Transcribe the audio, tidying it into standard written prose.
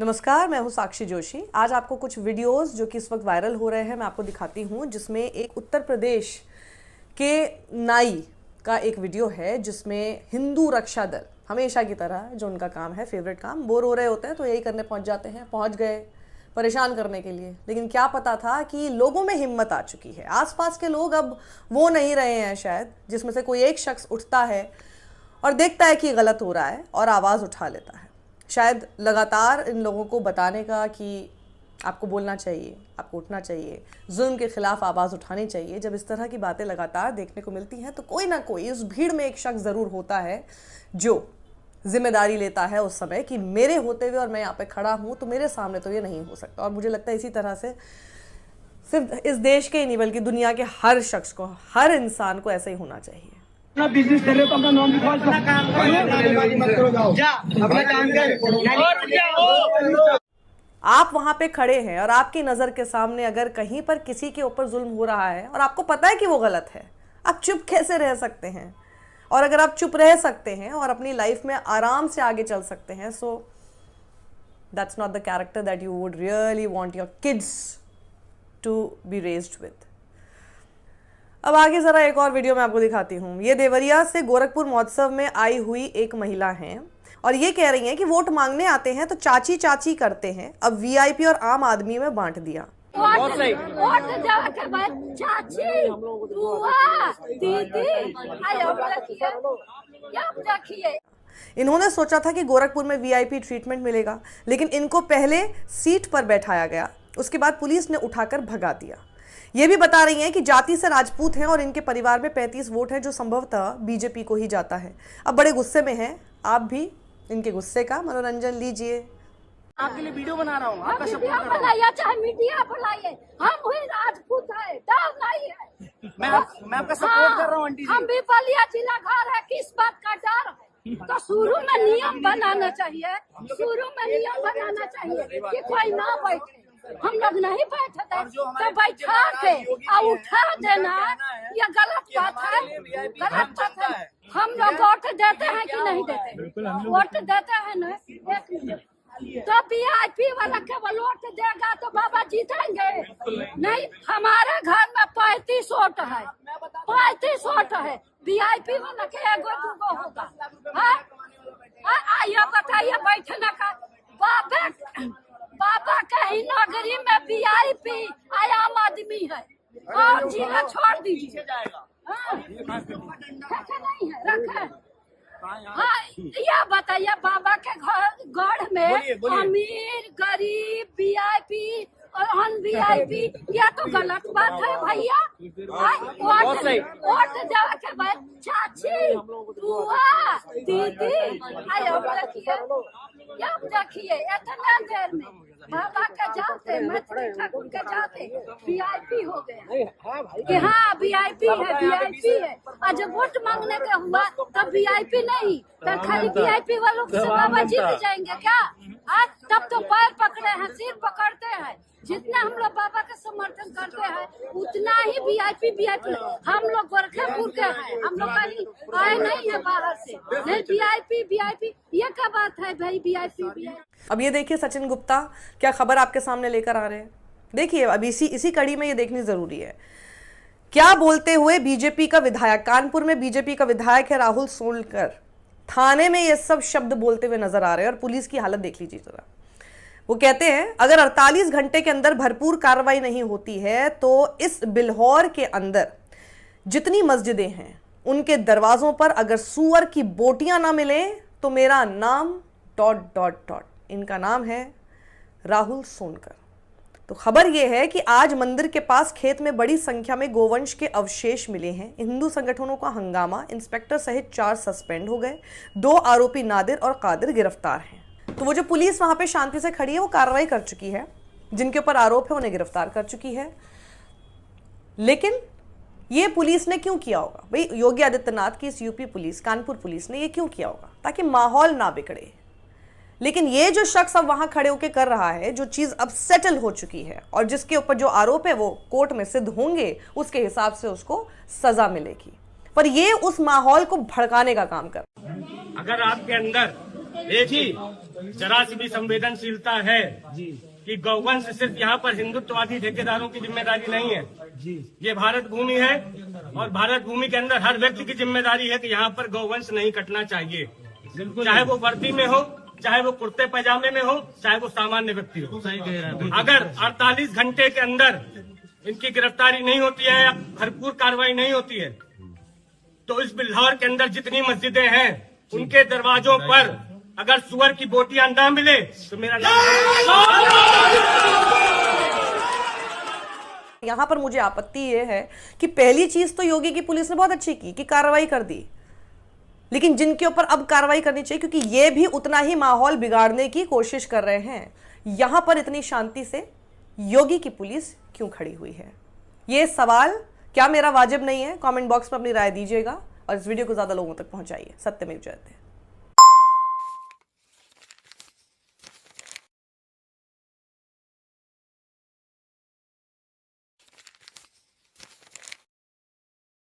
नमस्कार, मैं हूं साक्षी जोशी। आज आपको कुछ वीडियोस जो कि इस वक्त वायरल हो रहे हैं मैं आपको दिखाती हूं, जिसमें एक उत्तर प्रदेश के नाई का एक वीडियो है जिसमें हिंदू रक्षा दल हमेशा की तरह जो उनका काम है, फेवरेट काम, बोर हो रहे होते हैं तो यही करने पहुंच जाते हैं। पहुंच गए परेशान करने के लिए, लेकिन क्या पता था कि लोगों में हिम्मत आ चुकी है। आसपास के लोग अब वो नहीं रहे हैं शायद, जिसमें से कोई एक शख्स उठता है और देखता है कि गलत हो रहा है और आवाज़ उठा लेता है। शायद लगातार इन लोगों को बताने का कि आपको बोलना चाहिए, आपको उठना चाहिए, जुल्म के खिलाफ आवाज़ उठानी चाहिए। जब इस तरह की बातें लगातार देखने को मिलती हैं तो कोई ना कोई उस भीड़ में एक शख्स ज़रूर होता है जो जिम्मेदारी लेता है उस समय कि मेरे होते हुए और मैं यहाँ पे खड़ा हूँ तो मेरे सामने तो ये नहीं हो सकता। और मुझे लगता है इसी तरह से सिर्फ इस देश के ही नहीं बल्कि दुनिया के हर शख्स को, हर इंसान को ऐसा ही होना चाहिए। अपना बिजनेस कर रहे हो तो अपना नाम लिखवाओ, अपना काम करो। आप वहां पे खड़े हैं और आपकी नजर के सामने अगर कहीं पर किसी के ऊपर जुल्म हो रहा है और आपको पता है कि वो गलत है, आप चुप कैसे रह सकते हैं? और अगर आप चुप रह सकते हैं और अपनी लाइफ में आराम से आगे चल सकते हैं, so that's not the character that you would really want your kids to be raised with. अब आगे जरा एक और वीडियो मैं आपको दिखाती हूँ। ये देवरिया से गोरखपुर महोत्सव में आई हुई एक महिला हैं और ये कह रही हैं कि वोट मांगने आते हैं तो चाची चाची करते हैं, अब वीआईपी और आम आदमी में बांट दिया। इन्होंने सोचा था कि गोरखपुर में वीआईपी ट्रीटमेंट मिलेगा, लेकिन इनको पहले सीट पर बैठाया गया, उसके बाद पुलिस ने उठाकर भगा दिया। ये भी बता रही हैं कि जाति से राजपूत हैं और इनके परिवार में 35 वोट हैं जो संभवतः बीजेपी को ही जाता है। अब बड़े गुस्से में हैं, आप भी इनके गुस्से का मनोरंजन लीजिए। आपके लिए वीडियो बना रहा हूँ, आपका सपोर्ट मीडिया बनाइए, चाहे मीडिया बनाइए, हम हुई राजपूत है, डर नहीं है। मैं आपका सपोर्ट कर रहा हूँ आंटी जी। हम भी बलिया जिला घर है, किस बात का डर है? तो शुरू में नियम बनाना चाहिए, शुरू में नियम बनाना चाहिए कि कोई ना बैठे। हम लोग नहीं बैठे थे तो बैठा थे और उठा देना, ये गलत बात है, गलत बात है। हम लोग वोट देते हैं कि नहीं देते? वोट देते हैं ना, एक मिनट। तो वीआईपी वाला केवल वोट देगा तो बाबा जीतेंगे? नहीं, हमारे घर में 35 वोट है, 35 वोट है, वीआईपी वाला के एगो दूगो होगा। आइए बताइए बैठने का। बाबा कहीं नगरी में वीआईपी आम आदमी है और जिला छोड़ दीजिए। नहीं है रखे। हाँ, यह बताइए बाबा के घर गढ़ में अमीर गरीब वीआईपी और अन वीआईपी, यह तो गलत बात है भैया। वोट देवे के बाद चाची बुआ दीदी आयो देखिए इतना देर में बाबा के जाते, मैथिली ठाकुर के जाते वीआईपी हो गए कि हाँ वीआईपी है, वीआईपी है। और जब वोट मांगने का हुआ तब वीआईपी नहीं, तो खाली वीआईपी वालों से बाबा जीत जाएंगे क्या? तब तो पैर पकड़े हैं, सिर पकड़ते हैं। जितना हम लोग बाबा का समर्थन करते हैं उतना ही वीआईपी हम लोग गोरखपुर के हैं, हम लोग कहीं आए नहीं है बाहर से। नहीं वीआईपी ये क्या बात है भाई? वीआईपी। अब ये देखिए सचिन गुप्ता क्या खबर आपके सामने लेकर आ रहे हैं। देखिए अब इसी कड़ी में ये देखनी जरूरी है क्या बोलते हुए बीजेपी का विधायक, कानपुर में बीजेपी का विधायक है राहुल सोनकर, थाने में ये सब शब्द बोलते हुए नजर आ रहे हैं। और पुलिस की हालत देख लीजिए जरा। वो कहते हैं अगर 48 घंटे के अंदर भरपूर कार्रवाई नहीं होती है तो इस बिल्हौर के अंदर जितनी मस्जिदें हैं उनके दरवाजों पर अगर सूअर की बोटियां ना मिले तो मेरा नाम ... इनका नाम है राहुल सोनकर। तो खबर यह है कि आज मंदिर के पास खेत में बड़ी संख्या में गोवंश के अवशेष मिले हैं। हिंदू संगठनों का हंगामा, इंस्पेक्टर सहित 4 सस्पेंड हो गए, 2 आरोपी नादिर और कादिर गिरफ्तार हैं। तो वो जो पुलिस वहां पे शांति से खड़ी है वो कार्रवाई कर चुकी है, जिनके ऊपर आरोप है उन्हें गिरफ्तार कर चुकी है। लेकिन ये पुलिस ने क्यों किया होगा भाई? योगी आदित्यनाथ की इस यूपी पुलिस, कानपुर पुलिस ने ये क्यों किया होगा? ताकि माहौल ना बिगड़े। लेकिन ये जो शख्स अब वहां खड़े होकर कर रहा है, जो चीज अब सेटल हो चुकी है और जिसके ऊपर जो आरोप है वो कोर्ट में सिद्ध होंगे, उसके हिसाब से उसको सजा मिलेगी। पर ये उस माहौल को भड़काने का काम कर। अगर आपके अंदर देखिए जरा सी भी संवेदनशीलता है कि गौवंश सिर्फ यहाँ पर हिंदुत्ववादी ठेकेदारों की जिम्मेदारी नहीं है ये भारत भूमि है और भारत भूमि के अंदर हर व्यक्ति की जिम्मेदारी है कि यहाँ पर गौवंश नहीं कटना चाहिए, चाहे वो वर्दी में हो, चाहे वो कुर्ते पैजामे में हो, चाहे वो सामान्य व्यक्ति हो। अगर 48 घंटे के अंदर इनकी गिरफ्तारी नहीं होती है या भरपूर कार्रवाई नहीं होती है तो इस बिल्हौर के अंदर जितनी मस्जिदें हैं उनके दरवाजों पर अगर सुअर की बोटियां न मिले तो मेरा यहाँ पर मुझे आपत्ति ये है कि पहली चीज तो योगी की पुलिस ने बहुत अच्छी की कि कार्रवाई कर दी, लेकिन जिनके ऊपर अब कार्रवाई करनी चाहिए क्योंकि ये भी उतना ही माहौल बिगाड़ने की कोशिश कर रहे हैं, यहां पर इतनी शांति से योगी की पुलिस क्यों खड़ी हुई है? ये सवाल क्या मेरा वाजिब नहीं है? कमेंट बॉक्स में अपनी राय दीजिएगा और इस वीडियो को ज्यादा लोगों तक पहुंचाइए। सत्यमेव जयते।